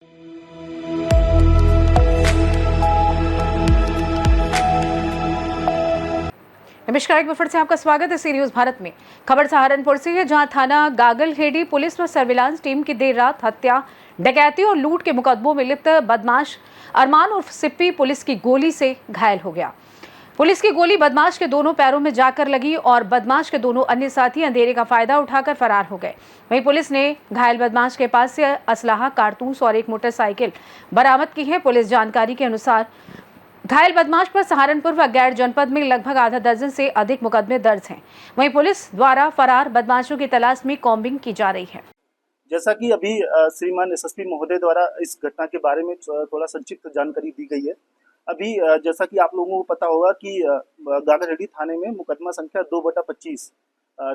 नमस्कार, एक बार फिर से आपका स्वागत है सी न्यूज भारत में। खबर सहारनपुर से है, जहां थाना गागलहेड़ी पुलिस व सर्विलांस टीम की देर रात हत्या, डकैती और लूट के मुकदमों में लिप्त बदमाश अरमान उर्फ सिप्पी पुलिस की गोली से घायल हो गया। पुलिस की गोली बदमाश के दोनों पैरों में जाकर लगी और बदमाश के दोनों अन्य साथी अंधेरे का फायदा उठाकर फरार हो गए। वहीं पुलिस ने घायल बदमाश के पास से असलाहा, कारतूस और एक मोटरसाइकिल बरामद की है। पुलिस जानकारी के अनुसार घायल बदमाश पर सहारनपुर व गैर जनपद में लगभग आधा दर्जन से अधिक मुकदमे दर्ज हैं। वहीं पुलिस द्वारा फरार बदमाशों की तलाश में कॉम्बिंग की जा रही है। जैसा कि अभी श्रीमान एसएसपी महोदय द्वारा इस घटना के बारे में थोड़ा संक्षिप्त जानकारी दी गई है। अभी जैसा कि आप लोगों को पता होगा कि गागलहेड़ी थाने में मुकदमा संख्या 2/25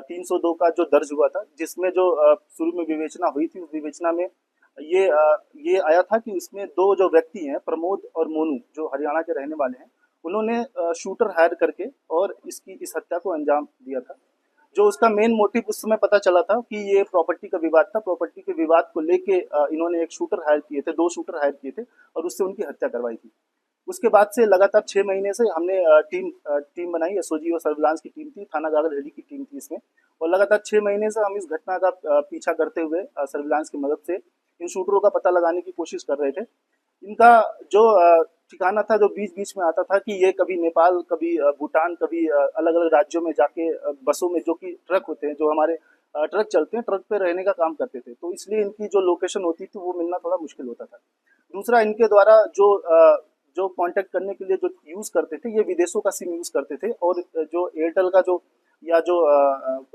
302 का जो दर्ज हुआ था, जिसमें जो शुरू में विवेचना हुई थी, उस विवेचना में ये आया था कि उसमें दो जो व्यक्ति हैं, प्रमोद और मोनू, जो हरियाणा के रहने वाले हैं, उन्होंने शूटर हायर करके और इस हत्या को अंजाम दिया था। जो उसका मेन मोटिव उस समय पता चला था कि ये प्रॉपर्टी का विवाद था। प्रॉपर्टी के विवाद को लेके इन्होंने एक शूटर हायर किए थे, 2 शूटर हायर किए थे और उससे उनकी हत्या करवाई थी। उसके बाद से लगातार 6 महीने से हमने टीम बनाई, एसओजी और सर्विलांस की टीम थी, थाना गागलहेड़ी की टीम थी इसमें, और लगातार 6 महीने से हम इस घटना का पीछा करते हुए सर्विलांस की मदद से इन शूटरों का पता लगाने की कोशिश कर रहे थे। इनका जो ठिकाना था, जो बीच बीच में आता था कि ये कभी नेपाल, कभी भूटान, कभी अलग अलग राज्यों में जाके बसों में, जो कि ट्रक होते हैं, जो हमारे ट्रक चलते हैं, ट्रक पे रहने का काम करते थे। तो इसलिए इनकी जो लोकेशन होती थी वो मिलना थोड़ा मुश्किल होता था। दूसरा, इनके द्वारा जो कांटेक्ट करने के लिए जो यूज़ करते थे, ये विदेशों का सिम यूज़ करते थे, और जो एयरटेल का जो या जो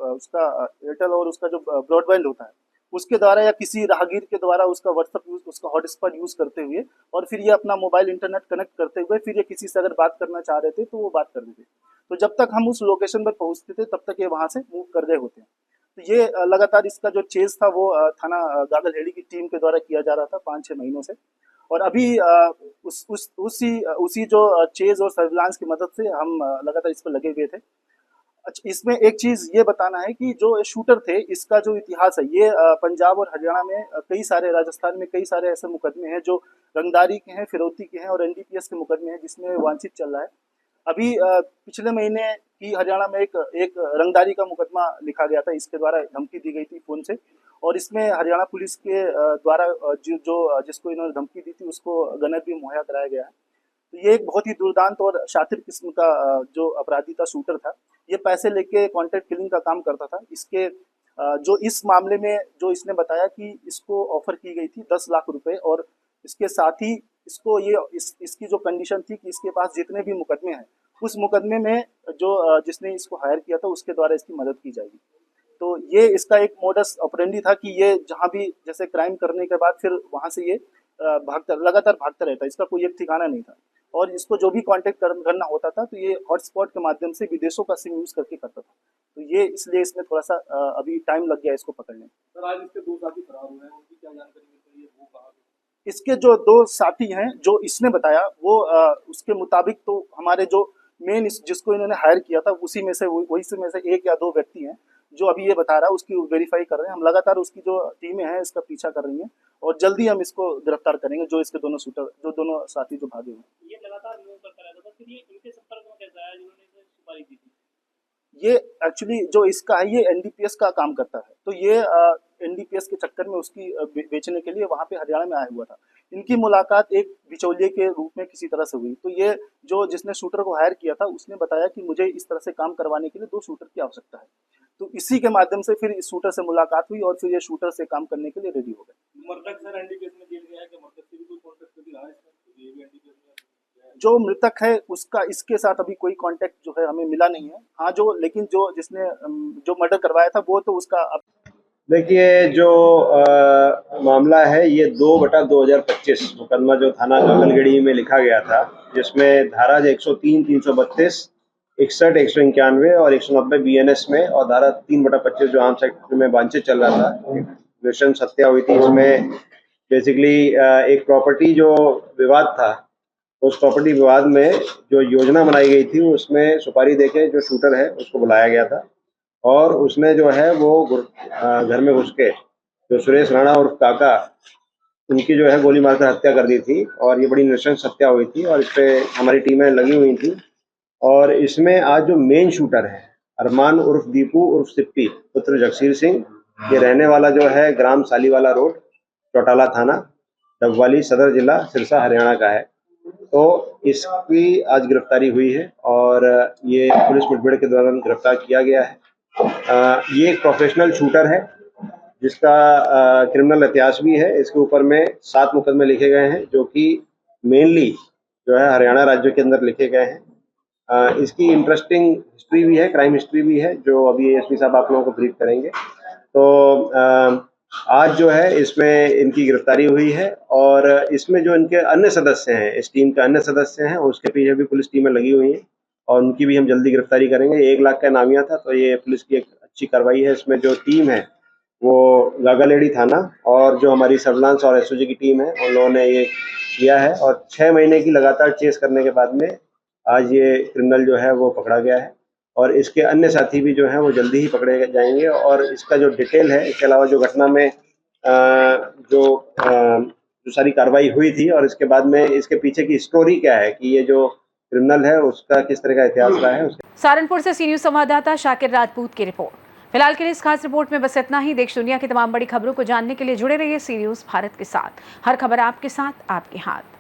उसका एयरटेल और उसका जो ब्रॉडबैंड होता है, उसके द्वारा या किसी राहगीर के द्वारा उसका व्हाट्सएप यूज, उसका हॉटस्पॉट यूज करते हुए, और फिर ये अपना मोबाइल इंटरनेट कनेक्ट करते हुए, फिर ये किसी से अगर बात करना चाह रहे थे तो वो बात करते थे। तो जब तक हम उस लोकेशन पर पहुंचते थे तब तक ये वहां से मूव कर रहे होते हैं। तो ये लगातार इसका जो चेज था वो थाना गागलहेड़ी की टीम के द्वारा किया जा रहा था 5-6 महीनों से। और अभी उसी जो चेज और सर्विलांस की मदद से हम लगातार इस पर लगे हुए थे। अच्छा, इसमें एक चीज ये बताना है कि जो शूटर थे, इसका जो इतिहास है, ये पंजाब और हरियाणा में कई सारे, राजस्थान में कई सारे ऐसे मुकदमे हैं जो रंगदारी के हैं, फिरौती के हैं और एनडीपीएस के मुकदमे हैं, जिसमें वांछित चल रहा है। अभी पिछले महीने की हरियाणा में एक रंगदारी का मुकदमा लिखा गया था, इसके द्वारा धमकी दी गई थी फोन से, और इसमें हरियाणा पुलिस के द्वारा जिसको इन्होंने धमकी दी थी उसको गनर भी मुहैया कराया गया है। तो ये एक बहुत ही दुर्दांत और शातिर किस्म का जो अपराधी था, शूटर था। ये पैसे लेके कॉन्ट्रैक्ट किलिंग का काम करता था। इसके जो इस मामले में जो इसने बताया कि इसको ऑफर की गई थी 10 लाख रुपए, और इसके साथ ही इसको इसकी जो कंडीशन थी कि इसके पास जितने भी मुकदमे हैं, उस मुकदमे में जो जिसने इसको हायर किया था उसके द्वारा इसकी मदद की जाएगी। तो ये इसका एक मोडस ऑपरेंडी था कि ये जहाँ भी जैसे क्राइम करने के बाद फिर वहां से ये लगातार भागता रहता, इसका कोई एक ठिकाना नहीं था। और इसको जो भी कांटेक्ट करना होता था तो ये हॉटस्पॉट के माध्यम से विदेशों का सिम यूज करके करता था। तो ये इसलिए इसमें थोड़ा सा अभी टाइम लग गया इसको पकड़ने में। सर, आज इसके 2 साथी फरार हुए हैं, उनकी क्या जानकारी मिल रही है, वो कहाँ पे? इसके जो 2 साथी हैं, जो इसने बताया, वो उसके मुताबिक तो हमारे जो मेन जिसको इन्होंने हायर किया था उसी में से वही में से 1 या 2 व्यक्ति हैं जो अभी ये बता रहा है, उसकी वेरीफाई कर रहे हैं हम। लगातार उसकी जो टीमें हैं इसका पीछा कर रही हैं और जल्दी हम इसको गिरफ्तार करेंगे, जो इसके दोनों साथी जो भागे हैं। ये लगातार मूव करता रहता था, फिर ये इनके संपर्क में कैसे आया जिन्होंने इसे सुपारी दी थी? ये एक्चुअली जो इसका है, ये एनडीपीएस का काम करता है। तो ये एनडीपीएस के चक्कर में उसकी बेचने के लिए वहां पे हरियाणा में आया हुआ था। इनकी मुलाकात एक बिचौलिए के रूप में किसी तरह से हुई। तो ये जो जिसने शूटर को हायर किया था उसने बताया कि मुझे इस तरह से काम करवाने के लिए 2 शूटर की आवश्यकता है। तो इसी के माध्यम से फिर इस शूटर से मुलाकात हुई और फिर ये शूटर से काम करने के लिए रेडी हो गए। मृतक सर एनडीपीएस में जेल गया है कि मृतक से भी कोई कॉन्टेक्ट कभी रहा है इसका? तो ये भी एनडीपीएस में जो मृतक है उसका इसके साथ अभी कोई कांटेक्ट जो है हमें मिला नहीं है। हाँ, लेकिन जिसने जो मर्डर करवाया था वो तो उसका देखिए, जो मामला है ये 2/2025 मुकदमा जो थाना गागलहेड़ी में लिखा गया था, जिसमें धारा 103, 332, 61, 191 और 190 बीएनएस में, और धारा 3/25 जो आर्म्स एक्ट में वांछित चल रहा था, नृशंस हत्या हुई थी। इसमें बेसिकली एक प्रॉपर्टी जो विवाद था, उस प्रॉपर्टी विवाद में जो योजना बनाई गई थी उसमें सुपारी देके जो शूटर है उसको बुलाया गया था, और उसने जो है वो घर में घुस के जो सुरेश राणा और काका उनकी जो है गोली मारकर हत्या कर दी थी और ये बड़ी नृशंस हत्या हुई थी और इस पे हमारी टीमें लगी हुई थी। और इसमें आज जो मेन शूटर है अरमान उर्फ दीपू उर्फ सिप्पी पुत्र जगसीर सिंह, ये रहने वाला जो है ग्राम सालीवाला रोड, चौटाला थाना, डबवाली सदर जिला सिरसा हरियाणा का है। तो इसकी आज गिरफ्तारी हुई है और ये पुलिस मुठभेड़ के दौरान गिरफ्तार किया गया है। ये एक प्रोफेशनल शूटर है जिसका क्रिमिनल इतिहास भी है। इसके ऊपर में 7 मुकदमे लिखे गए हैं जो कि मेनली जो है हरियाणा राज्य के अंदर लिखे गए हैं। इसकी इंटरेस्टिंग हिस्ट्री भी है, क्राइम हिस्ट्री भी है, जो अभी एसपी साहब आप लोगों को ब्रीफ करेंगे। तो आज जो है इसमें इनकी गिरफ्तारी हुई है और इसमें जो इनके अन्य सदस्य हैं, इस टीम के अन्य सदस्य हैं, उसके पीछे भी पुलिस टीमें लगी हुई हैं और उनकी भी हम जल्दी गिरफ्तारी करेंगे। 1 लाख का इनामिया था, तो ये पुलिस की एक अच्छी कार्रवाई है। इसमें जो टीम है वो गागालेडी थाना और जो हमारी सर्विलांस और एसओजी की टीम है उन लोगों ने ये किया है और 6 महीने की लगातार चेस करने के बाद में आज ये क्रिमिनल जो है वो पकड़ा गया है और इसके अन्य साथी भी जो हैं वो जल्दी ही पकड़े जाएंगे। और इसका जो डिटेल है, इसके अलावा जो घटना में जो सारी कार्रवाई हुई थी और इसके बाद में इसके पीछे की स्टोरी क्या है कि ये जो क्रिमिनल है उसका किस तरह का इतिहास रहा है। सहारनपुर से सी न्यूज संवाददाता शाकिर राजपूत की रिपोर्ट। फिलहाल के लिए इस खास रिपोर्ट में बस इतना ही। देश दुनिया की तमाम बड़ी खबरों को जानने के लिए जुड़े रहिए सी न्यूज भारत के साथ। हर खबर आपके साथ, आपके हाथ।